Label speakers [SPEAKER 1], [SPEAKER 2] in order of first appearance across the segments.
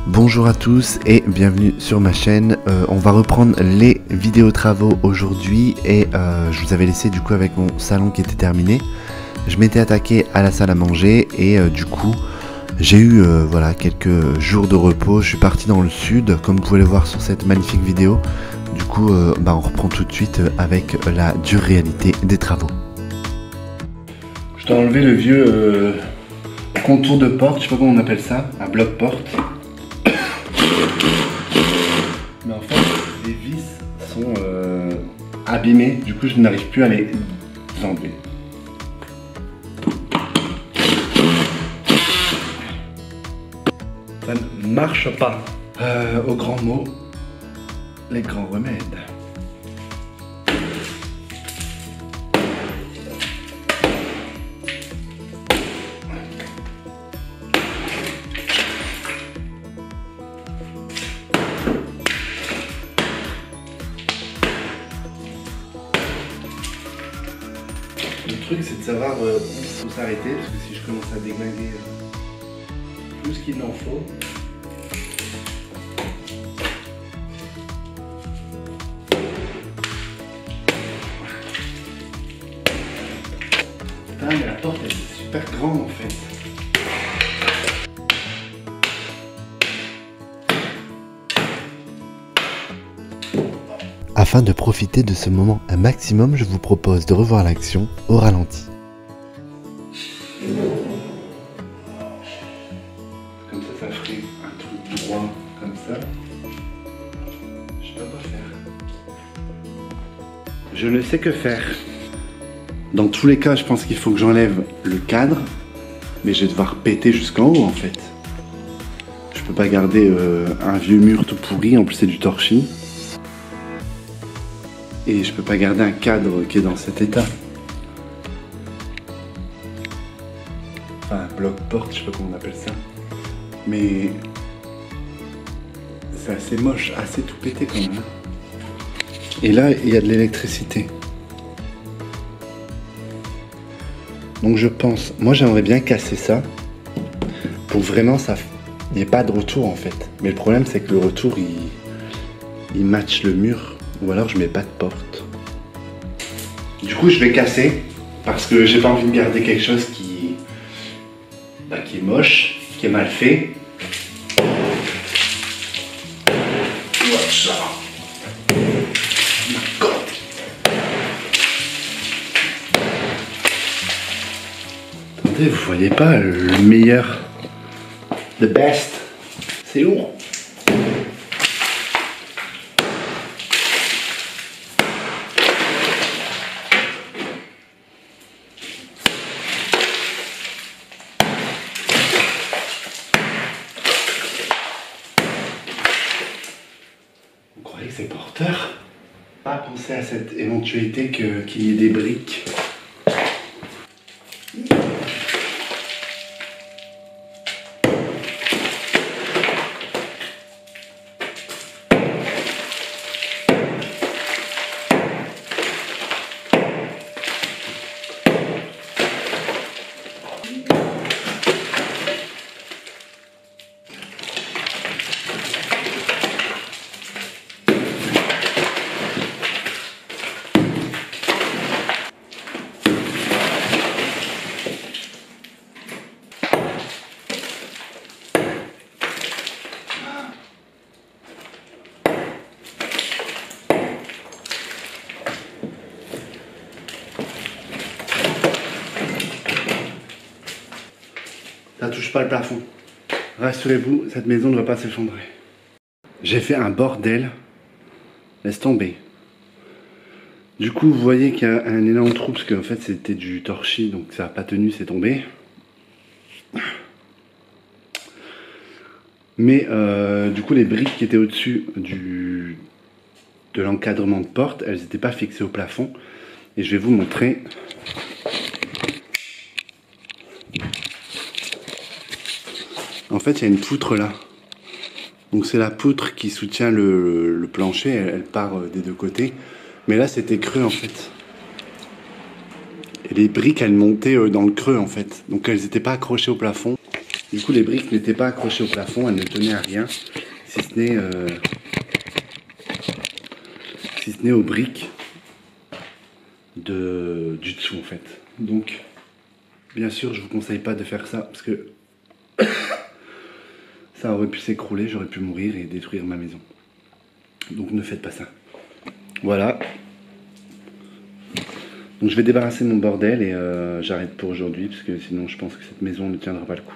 [SPEAKER 1] Bonjour à tous et bienvenue sur ma chaîne. On va reprendre les vidéos travaux aujourd'hui et je vous avais laissé du coup avec mon salon qui était terminé. Je m'étais attaqué à la salle à manger et du coup j'ai eu voilà, quelques jours de repos. Je suis parti dans le sud comme vous pouvez le voir sur cette magnifique vidéo. Du coup on reprend tout de suite avec la dure réalité des travaux. Je dois enlever le vieux contour de porte, je sais pas comment on appelle ça, un bloc porte. Mais en fait, les vis sont abîmées, du coup je n'arrive plus à les enlever. Ça ne marche pas. Au grand mot, les grands remèdes. Le truc c'est de savoir où il faut s'arrêter, parce que si je commence à déglinguer plus qu'il n'en faut, putain mais la porte elle est super grande en fait. Afin de profiter de ce moment un maximum, je vous propose de revoir l'action au ralenti. Comme ça, ça ferait un truc droit, comme ça. Je peux pas faire. Je ne sais que faire. Dans tous les cas, je pense qu'il faut que j'enlève le cadre, mais je vais devoir péter jusqu'en haut en fait. Je peux pas garder un vieux mur tout pourri, en plus c'est du torchis. Et je peux pas garder un cadre qui est dans cet état. Enfin, un bloc-porte, je sais pas comment on appelle ça. Mais c'est assez moche, assez tout pété quand même. Et là, il y a de l'électricité. Donc je pense, moi j'aimerais bien casser ça pour vraiment ça, il n'y ait pas de retour en fait. Mais le problème c'est que le retour il matche le mur. Ou alors je mets pas de porte. Du coup je vais casser parce que j'ai pas envie de garder quelque chose qui est moche, qui est mal fait. Attendez, vous voyez pas le meilleur, the best, c'est lourd. C'est porteur. Pas penser à cette éventualité qu'il y ait des briques. Ça touche pas le plafond. Rassurez-vous, cette maison ne va pas s'effondrer. J'ai fait un bordel. Laisse tomber. Du coup, vous voyez qu'il y a un énorme trou parce qu'en fait c'était du torchis, donc ça n'a pas tenu, c'est tombé. Mais du coup, les briques qui étaient au-dessus de l'encadrement de porte, elles n'étaient pas fixées au plafond. Et je vais vous montrer. En fait, il y a une poutre là. Donc c'est la poutre qui soutient le plancher, elle part des deux côtés. Mais là, c'était creux en fait. Et les briques, elles montaient dans le creux en fait. Donc elles n'étaient pas accrochées au plafond. Du coup, les briques n'étaient pas accrochées au plafond, elles ne tenaient à rien, si ce n'est aux briques du dessous en fait. Donc, bien sûr, je vous conseille pas de faire ça parce que ça aurait pu s'écrouler, j'aurais pu mourir et détruire ma maison. Donc, ne faites pas ça. Voilà. Donc, je vais débarrasser mon bordel et j'arrête pour aujourd'hui parce que sinon, je pense que cette maison ne tiendra pas le coup.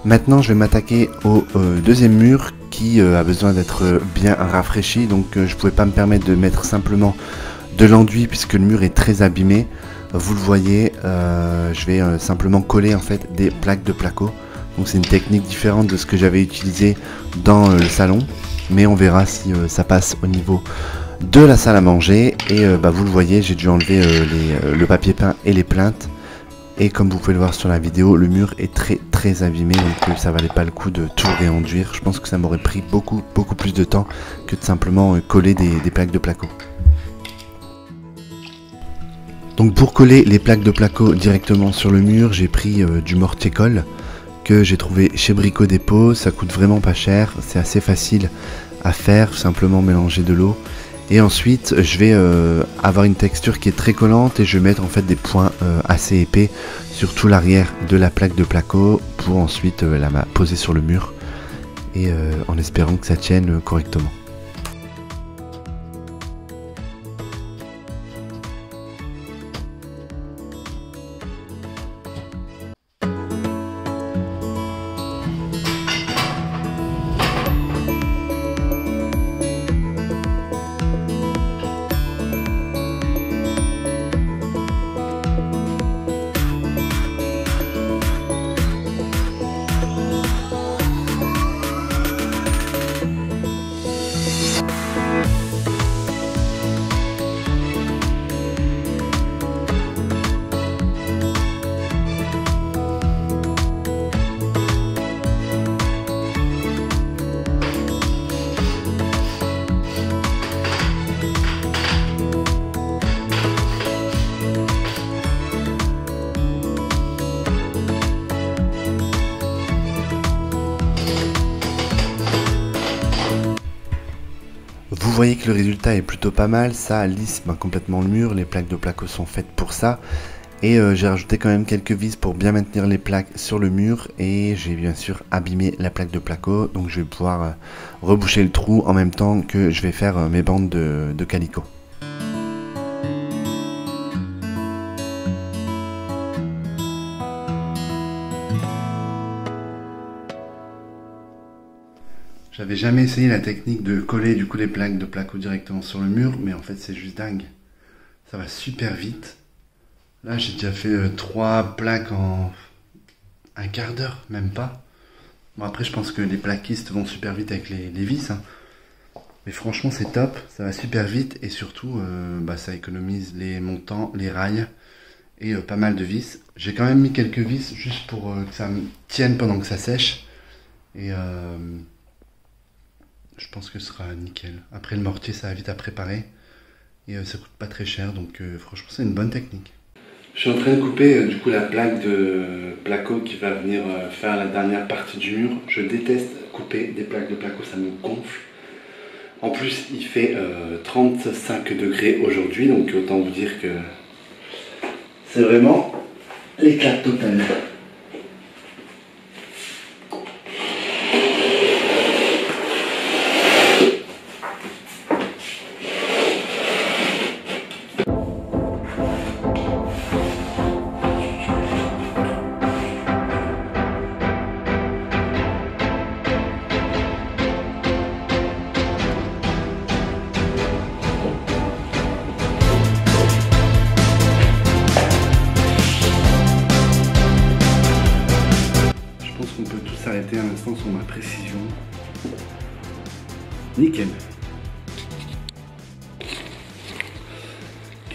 [SPEAKER 1] Maintenant, je vais m'attaquer au deuxième mur qui a besoin d'être bien rafraîchi. Donc, je pouvais pas me permettre de mettre simplement de l'enduit puisque le mur est très abîmé. Vous le voyez, je vais simplement coller en fait des plaques de placo. Donc, c'est une technique différente de ce que j'avais utilisé dans le salon. Mais on verra si ça passe au niveau de la salle à manger. Et vous le voyez, j'ai dû enlever le papier peint et les plinthes. Et comme vous pouvez le voir sur la vidéo, le mur est très abîmé, donc ça valait pas le coup de tout réenduire. Je pense que ça m'aurait pris beaucoup plus de temps que de simplement coller des plaques de placo. Donc pour coller les plaques de placo directement sur le mur, j'ai pris du mortier-colle que j'ai trouvé chez Brico Dépôt. Ça coûte vraiment pas cher, c'est assez facile à faire, simplement mélanger de l'eau. Et ensuite, je vais avoir une texture qui est très collante et je vais mettre en fait des points assez épais sur tout l'arrière de la plaque de placo pour ensuite la poser sur le mur et en espérant que ça tienne correctement. Vous voyez que le résultat est plutôt pas mal, ça lisse complètement le mur, les plaques de placo sont faites pour ça. Et j'ai rajouté quand même quelques vis pour bien maintenir les plaques sur le mur. Et j'ai bien sûr abîmé la plaque de placo, donc je vais pouvoir reboucher le trou en même temps que je vais faire mes bandes de calicot. J'avais jamais essayé la technique de coller du coup les plaques de placo directement sur le mur, mais en fait c'est juste dingue. Ça va super vite. Là j'ai déjà fait 3 plaques en un quart d'heure, même pas. Bon après je pense que les plaquistes vont super vite avec les vis. Hein. Mais franchement c'est top, ça va super vite et surtout ça économise les montants, les rails et pas mal de vis. J'ai quand même mis quelques vis juste pour que ça me tienne pendant que ça sèche. Et je pense que ce sera nickel. Après le mortier ça va vite à préparer et ça coûte pas très cher donc franchement c'est une bonne technique. Je suis en train de couper du coup la plaque de placo qui va venir faire la dernière partie du mur. Je déteste couper des plaques de placo, ça me gonfle. En plus il fait 35 degrés aujourd'hui donc autant vous dire que c'est vraiment l'éclat total.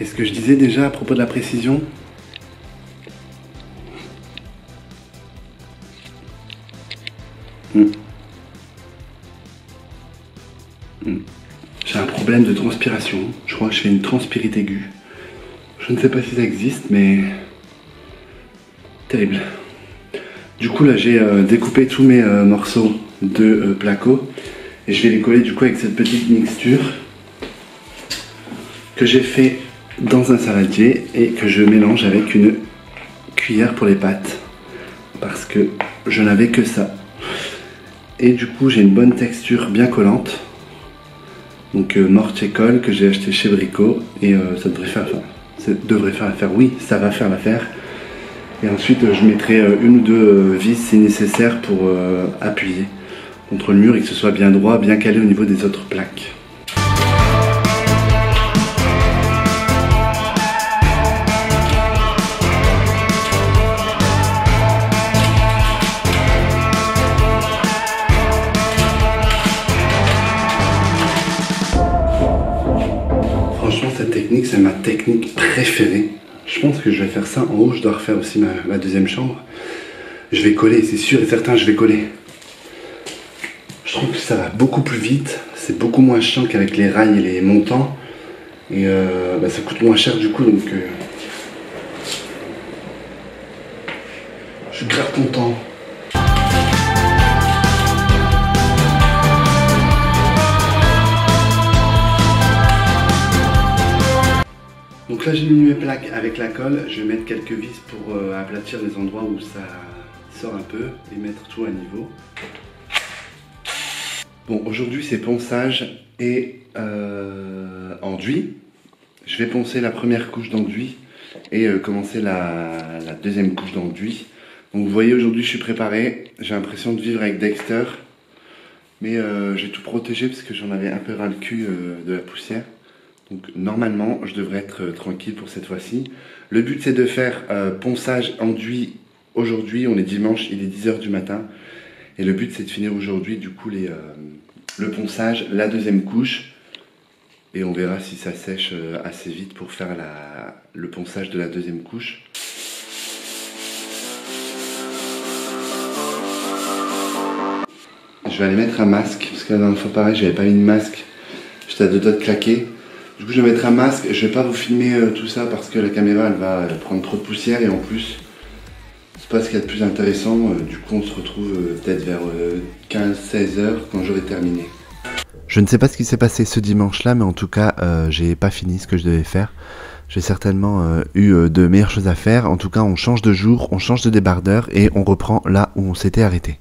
[SPEAKER 1] Qu'est-ce que je disais déjà à propos de la précision? J'ai un problème de transpiration. Je crois que je fais une transpirite aiguë. Je ne sais pas si ça existe, mais... terrible. Du coup, là, j'ai découpé tous mes morceaux de placo. Et je vais les coller du coup avec cette petite mixture que j'ai fait dans un saladier et que je mélange avec une cuillère pour les pâtes. Parce que je n'avais que ça. Et du coup, j'ai une bonne texture bien collante. Donc Mortier Colle que j'ai acheté chez Brico et ça devrait faire l'affaire. Oui, ça va faire l'affaire. Et ensuite je mettrai une ou deux vis si nécessaire pour appuyer contre le mur et que ce soit bien droit, bien calé au niveau des autres plaques. Franchement, cette technique, c'est ma technique préférée. Je pense que je vais faire ça en haut. Je dois refaire aussi ma deuxième chambre. Je vais coller, c'est sûr et certain, je vais coller. Je trouve que ça va beaucoup plus vite. C'est beaucoup moins chiant qu'avec les rails et les montants. Et ça coûte moins cher du coup. Donc je suis grave content. Donc là j'ai mis mes plaques avec la colle, je vais mettre quelques vis pour aplatir les endroits où ça sort un peu et mettre tout à niveau. Bon, aujourd'hui c'est ponçage et enduit. Je vais poncer la première couche d'enduit et commencer la deuxième couche d'enduit. Donc vous voyez, aujourd'hui je suis préparé, j'ai l'impression de vivre avec Dexter. Mais j'ai tout protégé parce que j'en avais un peu ras le cul de la poussière. Donc normalement, je devrais être tranquille pour cette fois-ci. Le but c'est de faire ponçage enduit aujourd'hui. On est dimanche, il est 10 h du matin. Et le but c'est de finir aujourd'hui du coup le ponçage, la deuxième couche. Et on verra si ça sèche assez vite pour faire le ponçage de la deuxième couche. Je vais aller mettre un masque, parce que la dernière fois pareil, j'avais pas mis de masque. J'étais à deux doigts de claquer. Du coup je vais mettre un masque, je vais pas vous filmer tout ça parce que la caméra elle va prendre trop de poussière et en plus c'est pas ce qu'il y a de plus intéressant, du coup on se retrouve peut-être vers 15-16 h quand j'aurai terminé. Je ne sais pas ce qui s'est passé ce dimanche là, mais en tout cas j'ai pas fini ce que je devais faire. J'ai certainement eu de meilleures choses à faire. En tout cas on change de jour, on change de débardeur et on reprend là où on s'était arrêté.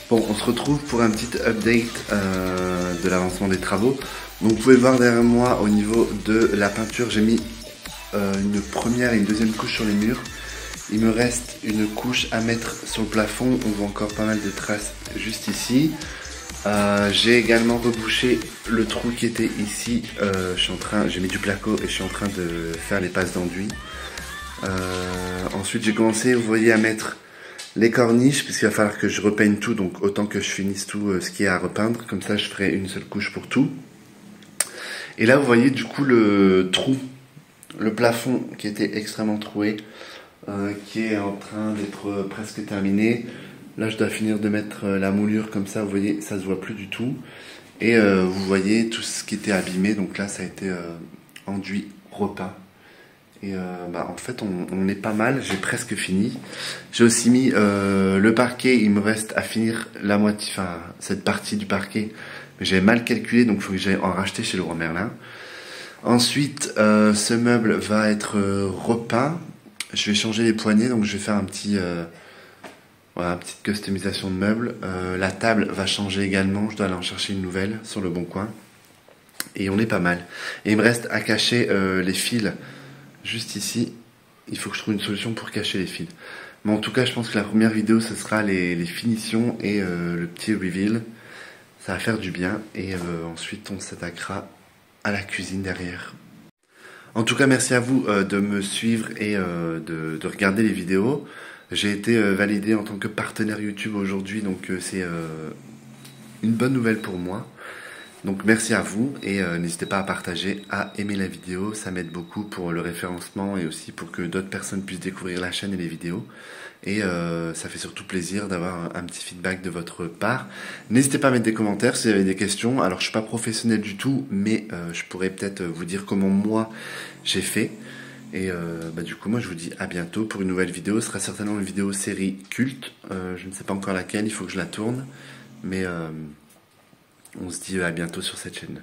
[SPEAKER 1] Bon, on se retrouve pour un petit update de l'avancement des travaux. Donc vous pouvez voir derrière moi au niveau de la peinture, j'ai mis une première et une deuxième couche sur les murs. Il me reste une couche à mettre sur le plafond, on voit encore pas mal de traces juste ici. J'ai également rebouché le trou qui était ici, j'ai mis du placo et je suis en train de faire les passes d'enduit. Ensuite j'ai commencé, vous voyez, à mettre les corniches, puisqu'il va falloir que je repeigne tout, donc autant que je finisse tout ce qui est à repeindre, comme ça je ferai une seule couche pour tout. Et là vous voyez du coup le trou, le plafond qui était extrêmement troué, qui est en train d'être presque terminé. Là je dois finir de mettre la moulure, comme ça vous voyez ça se voit plus du tout. Et vous voyez tout ce qui était abîmé, donc là ça a été enduit, repeint. Et en fait on est pas mal, j'ai presque fini. J'ai aussi mis le parquet, il me reste à finir la moitié, enfin cette partie du parquet. Mais j'avais mal calculé, donc il faut que j'aille en racheter chez Leroy Merlin. Ensuite ce meuble va être repeint. Je vais changer les poignées, donc je vais faire un petit... voilà, petite customisation de meubles. La table va changer également, je dois aller en chercher une nouvelle sur le bon coin. Et on est pas mal. Et il me reste à cacher les fils. Juste ici, il faut que je trouve une solution pour cacher les fils. Mais en tout cas, je pense que la première vidéo, ce sera les finitions et le petit reveal. Ça va faire du bien. Et ensuite, on s'attaquera à la cuisine derrière. En tout cas, merci à vous de me suivre et de regarder les vidéos. J'ai été validé en tant que partenaire YouTube aujourd'hui, donc c'est une bonne nouvelle pour moi. Donc merci à vous et n'hésitez pas à partager, à aimer la vidéo, ça m'aide beaucoup pour le référencement et aussi pour que d'autres personnes puissent découvrir la chaîne et les vidéos. Et ça fait surtout plaisir d'avoir un petit feedback de votre part. N'hésitez pas à mettre des commentaires si vous avez des questions. Alors je suis pas professionnel du tout, mais je pourrais peut-être vous dire comment moi j'ai fait. Et du coup moi je vous dis à bientôt pour une nouvelle vidéo. Ce sera certainement une vidéo série culte. Je ne sais pas encore laquelle, il faut que je la tourne. Mais on se dit à bientôt sur cette chaîne.